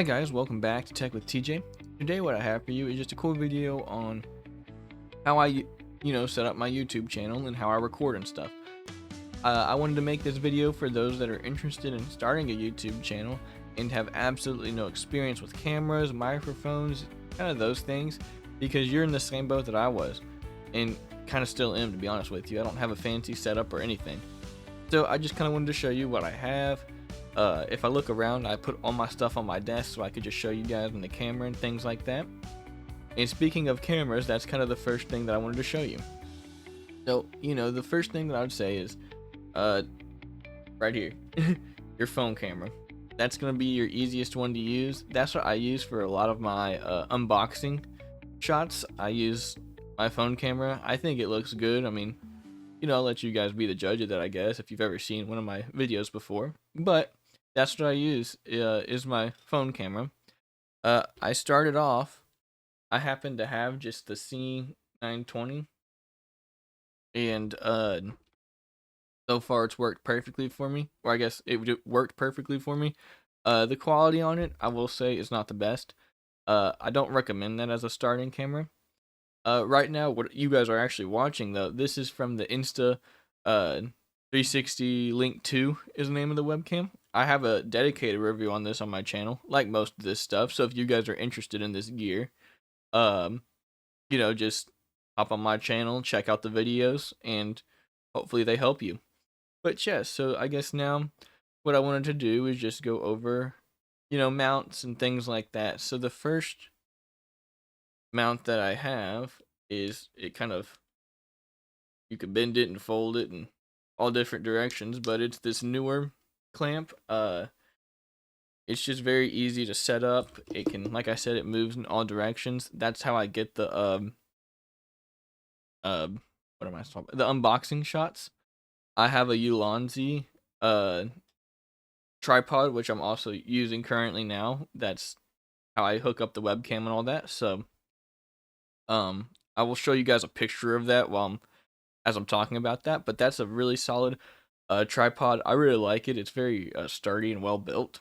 Hi guys, welcome back to Tech with TJ. Today what I have for you is just a cool video on how I set up my YouTube channel and how I record and stuff. I wanted to make this video for those that are interested in starting a YouTube channel and have absolutely no experience with cameras, microphones, kind of those things, because you're in the same boat that I was and kind of still am, to be honest with you. I don't have a fancy setup or anything. So I just kind of wanted to show you what I have. If I look around, I put all my stuff on my desk so I could just show you guys on the camera and things like that. And speaking of cameras, that's kind of the first thing that I wanted to show you. So, the first thing that I would say is, right here, your phone camera. That's going to be your easiest one to use. That's what I use for a lot of my unboxing shots. I use my phone camera. I think it looks good. I mean, I'll let you guys be the judge of that, I guess, if you've ever seen one of my videos before. But that's what I use, is my phone camera. I started off, I happen to have just the C920, and so far it's worked perfectly for me, or I guess it worked perfectly for me. The quality on it, I will say, is not the best. I don't recommend that as a starting camera. Right now, what you guys are actually watching, though, this is from the Insta360 Link 2 is the name of the webcam. I have a dedicated review on this on my channel, like most of this stuff. So if you guys are interested in this gear, just hop on my channel, check out the videos, and hopefully they help you. But yeah, so I guess now what I wanted to do is just go over, mounts and things like that. So the first mount that I have is, you can bend it and fold it in all different directions, but it's this NEEWER clamp. It's just very easy to set up. It can, like I said, it moves in all directions. That's how I get the what am I talking about? The unboxing shots. I have a ULANZI tripod, which I'm also using currently now. That's how I hook up the webcam and all that. So I will show you guys a picture of that as I'm talking about that, but that's a really solid tripod. I really like it. It's very sturdy and well built.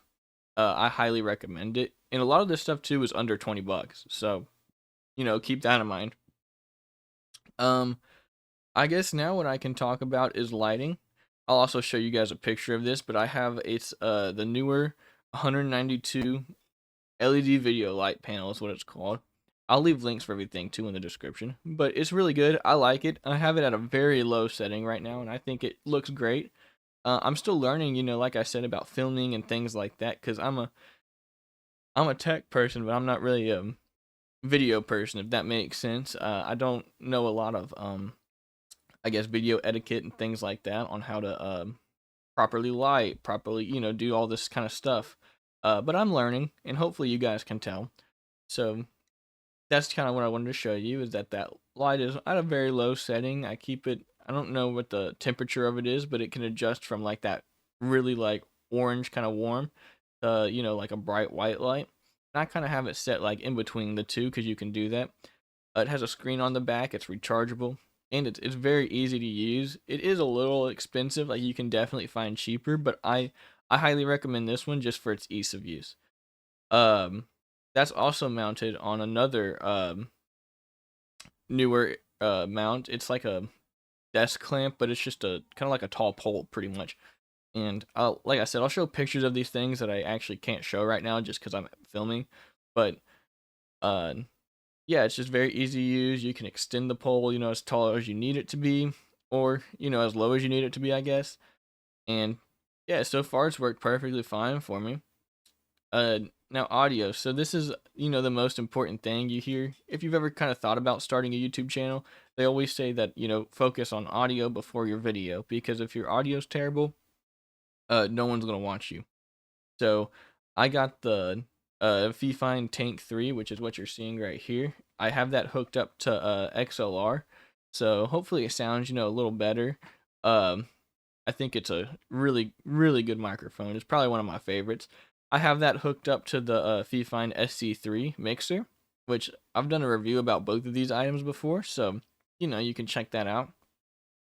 I highly recommend it. And a lot of this stuff too is under 20 bucks. So, keep that in mind. I guess now what I can talk about is lighting. I'll also show you guys a picture of this, but I have the NEEWER 192 LED video light panel is what it's called. I'll leave links for everything too in the description, but it's really good. I like it. I have it at a very low setting right now, and I think it looks great. I'm still learning, like I said, about filming and things like that, because I'm a tech person, but I'm not really a video person, if that makes sense. I don't know a lot of I guess video etiquette and things like that on how to properly light, properly, do all this kind of stuff. But I'm learning, and hopefully you guys can tell. So that's kind of what I wanted to show you, is that light is at a very low setting. I keep it, I don't know what the temperature of it is, but it can adjust from like that really like orange kind of warm, like a bright white light. And I kind of have it set like in between the two, because you can do that. It has a screen on the back, it's rechargeable, and it's very easy to use. It is a little expensive, like you can definitely find cheaper, but I highly recommend this one just for its ease of use. That's also mounted on another NEEWER mount. It's like a desk clamp, but it's just a kind of like a tall pole pretty much. And like I said, I'll show pictures of these things that I actually can't show right now just because I'm filming. But yeah, it's just very easy to use. You can extend the pole, as tall as you need it to be, or as low as you need it to be, I guess. And yeah, so far it's worked perfectly fine for me. Now audio. So this is, the most important thing you hear. If you've ever kind of thought about starting a YouTube channel, they always say that, focus on audio before your video, because if your audio's terrible, no one's going to watch you. So I got the FIFINE Tank 3, which is what you're seeing right here. I have that hooked up to XLR. So hopefully it sounds, a little better. I think it's a really, really good microphone. It's probably one of my favorites. I have that hooked up to the FIFINE SC3 mixer, which I've done a review about both of these items before, so you can check that out.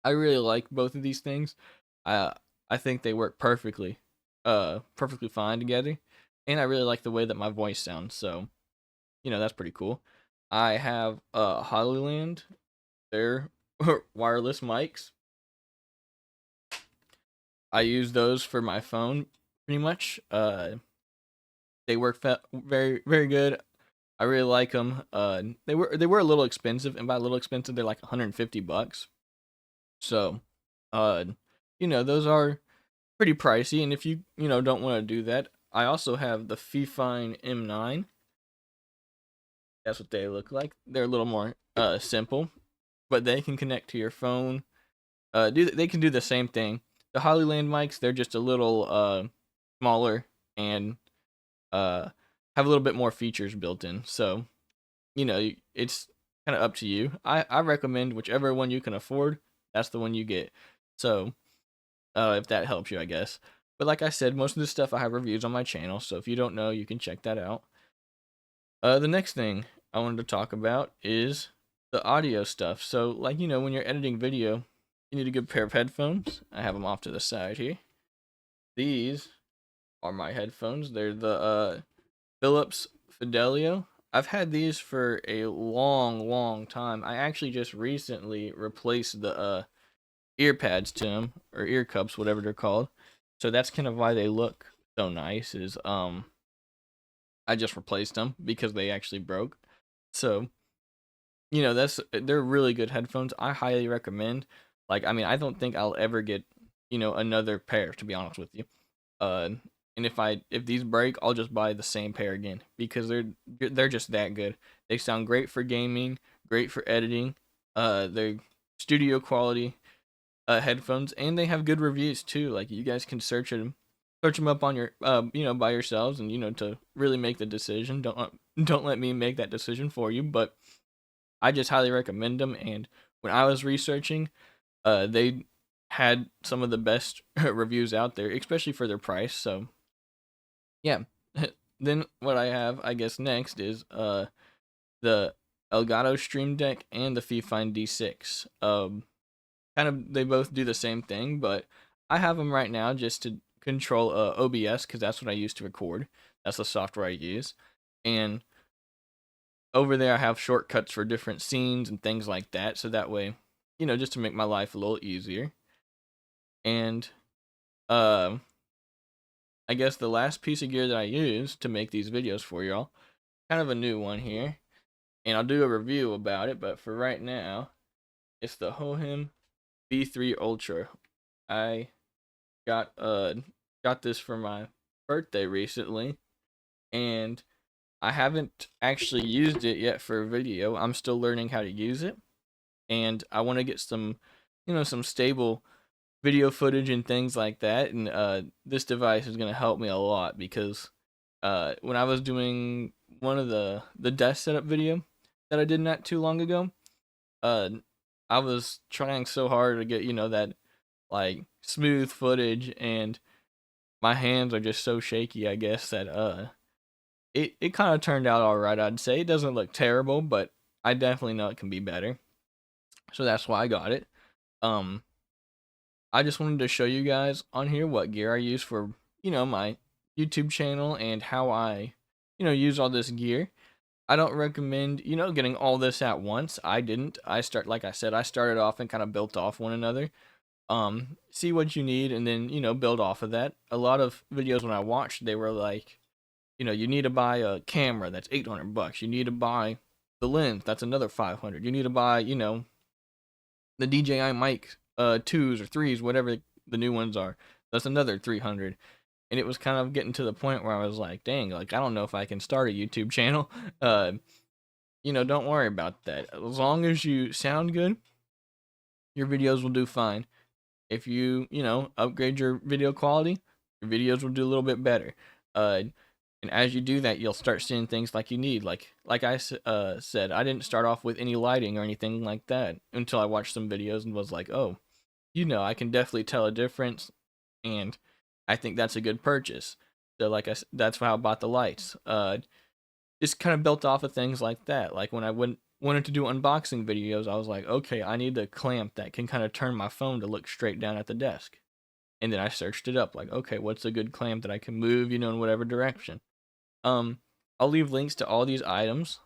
I really like both of these things. I think they work perfectly fine together. and I really like the way that my voice sounds, so, that's pretty cool. I have, Hollyland, their wireless mics. I use those for my phone pretty much. They work very, very good. I really like them. They were a little expensive, and by a little expensive, they're like 150 bucks. So, uh, those are pretty pricey, and if you don't want to do that, I also have the FIFINE M9. That's what they look like. They're a little more simple, but they can connect to your phone. They can do the same thing. The Hollyland mics, they're just a little smaller and uh have a little bit more features built in. So, it's kind of up to you. I recommend whichever one you can afford, that's the one you get. So, if that helps you, I guess. But like I said, most of this stuff I have reviews on my channel, so if you don't know, you can check that out. The next thing I wanted to talk about is the audio stuff. So, like, when you're editing video, you need a good pair of headphones. I have them off to the side here. These are my headphones. They're the Philips Fidelio. I've had these for a long, long time. I actually just recently replaced the ear pads to them, or ear cups, whatever they're called. So that's kind of why they look so nice. Is I just replaced them because they actually broke. So they're really good headphones. I highly recommend. Like, I mean, I don't think I'll ever get another pair, to be honest with you. And if these break, I'll just buy the same pair again because they're just that good. They sound great for gaming, great for editing. They're studio quality headphones, and they have good reviews too. Like, you guys can search them up on your by yourselves, and to really make the decision. Don't let me make that decision for you, but I just highly recommend them. And when I was researching, they had some of the best reviews out there, especially for their price. So yeah. Then what I have, I guess, next is the Elgato Stream Deck and the FIFINE D6. Kind of, they both do the same thing, but I have them right now just to control OBS, because that's what I use to record. That's the software I use. And over there I have shortcuts for different scenes and things like that, so that way, just to make my life a little easier. And I guess the last piece of gear that I use to make these videos for y'all, kind of a new one here, and I'll do a review about it, but for right now, it's the Hohem B3 Ultra. I got this for my birthday recently, and I haven't actually used it yet for a video. I'm still learning how to use it, and I want to get some stable video footage and things like that, and this device is going to help me a lot, because when I was doing one of the desk setup video that I did not too long ago, I was trying so hard to get that like smooth footage, and my hands are just so shaky, I guess, that it kind of turned out all right. I'd say it doesn't look terrible, but I definitely know it can be better. So that's why I got it. I just wanted to show you guys on here what gear I use for, my YouTube channel, and how I, use all this gear. I don't recommend, getting all this at once. I didn't. Like I said, I started off and kind of built off one another. See what you need, and then, build off of that. A lot of videos when I watched, they were like, you need to buy a camera, that's 800 bucks. You need to buy the lens, that's another 500. You need to buy, the DJI mic, 2s or 3s, whatever the new ones are. That's another 300. And it was kind of getting to the point where I was like, dang, like, I don't know if I can start a YouTube channel. Don't worry about that. As long as you sound good, your videos will do fine. If you, upgrade your video quality, your videos will do a little bit better. And as you do that, you'll start seeing things like you need. Like I said, I didn't start off with any lighting or anything like that until I watched some videos and was like, oh, I can definitely tell a difference, and I think that's a good purchase. So that's how I bought the lights. Just kind of built off of things like that. Like when I wanted to do unboxing videos, I was like, okay, I need a clamp that can kind of turn my phone to look straight down at the desk. And then I searched it up, like, okay, what's a good clamp that I can move, in whatever direction. I'll leave links to all these items.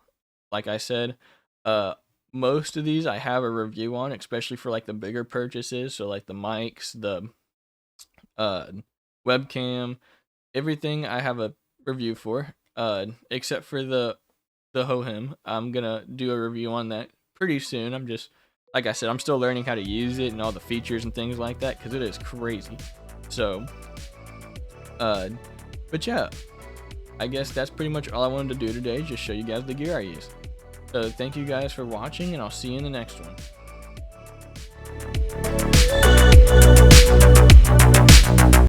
Like I said, uh, most of these I have a review on, especially for like the bigger purchases. So like the mics, the uh, webcam, everything I have a review for. Except for the Hohem. I'm gonna do a review on that pretty soon. I'm just, like I said, I'm still learning how to use it and all the features and things like that because it is crazy. So, but yeah, I guess that's pretty much all I wanted to do today. Just show you guys the gear I use. So thank you guys for watching, and I'll see you in the next one.